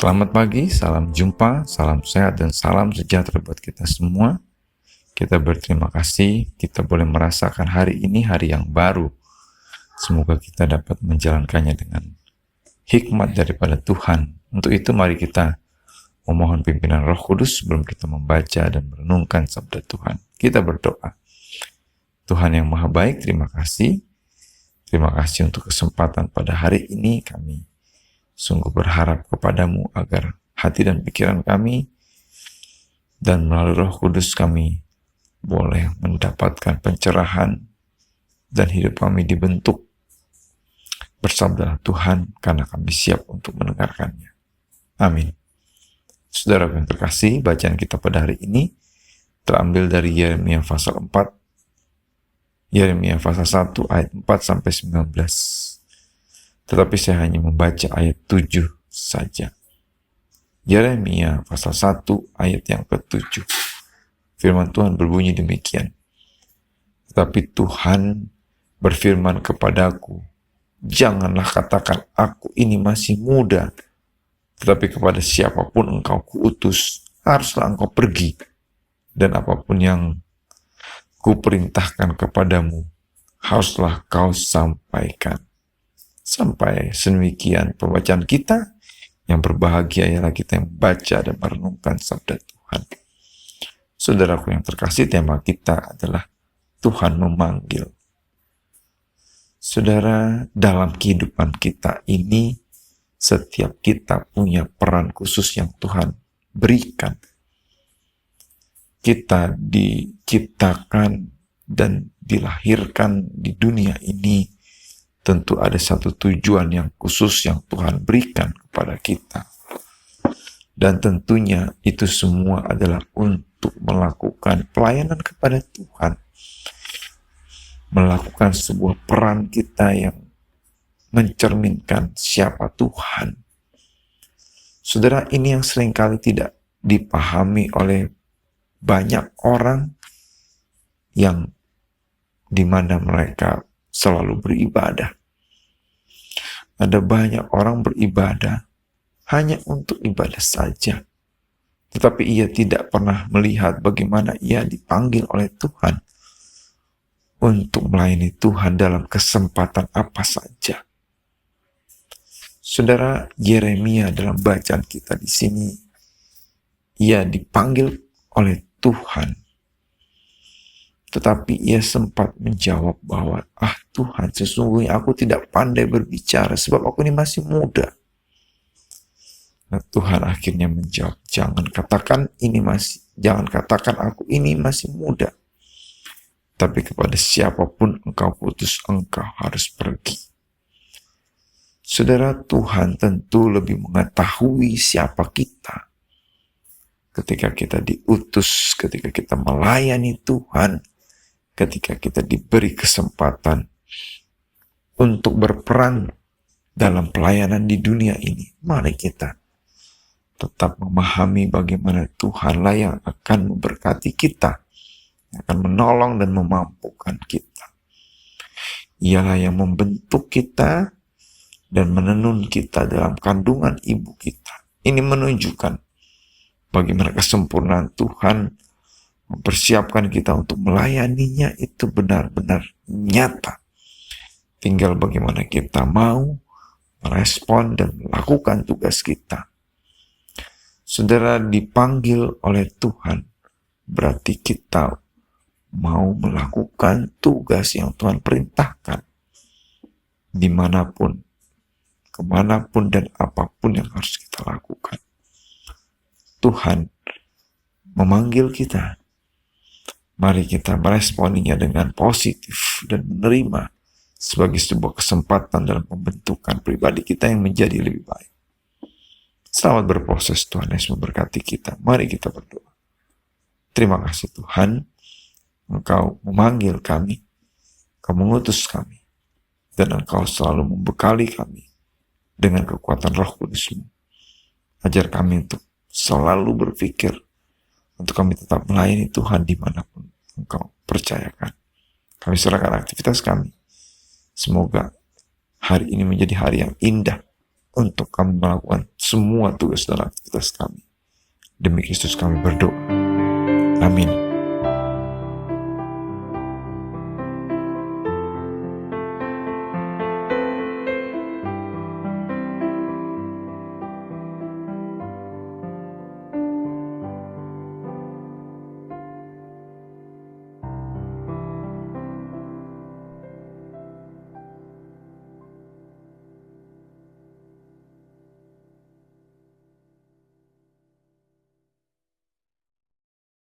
Selamat pagi, salam jumpa, salam sehat, dan salam sejahtera buat kita semua. Kita berterima kasih, kita boleh merasakan hari ini hari yang baru. Semoga kita dapat menjalankannya dengan hikmat daripada Tuhan. Untuk itu mari kita memohon pimpinan Roh Kudus sebelum kita membaca dan merenungkan sabda Tuhan. Kita berdoa. Tuhan yang Maha Baik, terima kasih. Terima kasih untuk kesempatan pada hari ini. Kami sungguh berharap kepadamu agar hati dan pikiran kami dan melalui Roh Kudus kami boleh mendapatkan pencerahan dan hidup kami dibentuk. Bersabdalah Tuhan, karena kami siap untuk mendengarkannya. Amin. Saudara yang terkasih, bacaan kita pada hari ini terambil dari Yeremia pasal 4, Yeremia pasal 1 ayat 4 sampai 19. Tetapi saya hanya membaca ayat 7 saja. Yeremia pasal 1 ayat yang ke-7. Firman Tuhan berbunyi demikian. Tetapi Tuhan berfirman kepadaku, janganlah katakan aku ini masih muda. Tetapi kepada siapapun engkau kuutus, haruslah engkau pergi. Dan apapun yang kuperintahkan kepadamu, haruslah kau sampaikan. Sampai sedemikian pembacaan kita. Yang berbahagia ialah kita yang baca dan merenungkan sabda Tuhan. Saudaraku yang terkasih, tema kita adalah Tuhan memanggil. Saudara, dalam kehidupan kita ini, setiap kita punya peran khusus yang Tuhan berikan. Kita diciptakan dan dilahirkan di dunia ini tentu ada satu tujuan yang khusus yang Tuhan berikan kepada kita. Dan tentunya itu semua adalah untuk melakukan pelayanan kepada Tuhan. Melakukan sebuah peran kita yang mencerminkan siapa Tuhan. Saudara, ini yang seringkali tidak dipahami oleh banyak orang yang dimana mereka selalu beribadah. Ada banyak orang beribadah hanya untuk ibadah saja. Tetapi ia tidak pernah melihat bagaimana ia dipanggil oleh Tuhan untuk melayani Tuhan dalam kesempatan apa saja. Saudara, Yeremia dalam bacaan kita di sini, ia dipanggil oleh Tuhan. Tetapi ia sempat menjawab bahwa, Tuhan, sesungguhnya aku tidak pandai berbicara sebab aku ini masih muda. Nah, Tuhan akhirnya menjawab, jangan katakan aku ini masih muda. Tapi kepada siapapun engkau putus, engkau harus pergi. Saudara, Tuhan tentu lebih mengetahui siapa kita. Ketika kita diutus, ketika kita melayani Tuhan, ketika kita diberi kesempatan untuk berperan dalam pelayanan di dunia ini, mari kita tetap memahami bagaimana Tuhanlah yang akan memberkati kita, yang akan menolong dan memampukan kita. Ialah yang membentuk kita dan menenun kita dalam kandungan ibu kita. Ini menunjukkan bagaimana kesempurnaan Tuhan mempersiapkan kita untuk melayaninya itu benar-benar nyata. Tinggal bagaimana kita mau merespon dan melakukan tugas kita. Saudara, dipanggil oleh Tuhan berarti kita mau melakukan tugas yang Tuhan perintahkan. Dimanapun, kemanapun, dan apapun yang harus kita lakukan. Tuhan memanggil kita. Mari kita meresponinya dengan positif dan menerima sebagai sebuah kesempatan dalam pembentukan pribadi kita yang menjadi lebih baik. Selamat berproses, Tuhan Yesus memberkati kita. Mari kita berdoa. Terima kasih Tuhan, Engkau memanggil kami, Engkau mengutus kami, dan Engkau selalu membekali kami dengan kekuatan Roh Kudus-Mu. Ajar kami untuk selalu berpikir untuk kami tetap melayani Tuhan dimanapun Engkau percayakan. Kami serahkan aktivitas kami. Semoga hari ini menjadi hari yang indah untuk kami melakukan semua tugas dan aktivitas kami. Demi Kristus kami berdoa. Amin.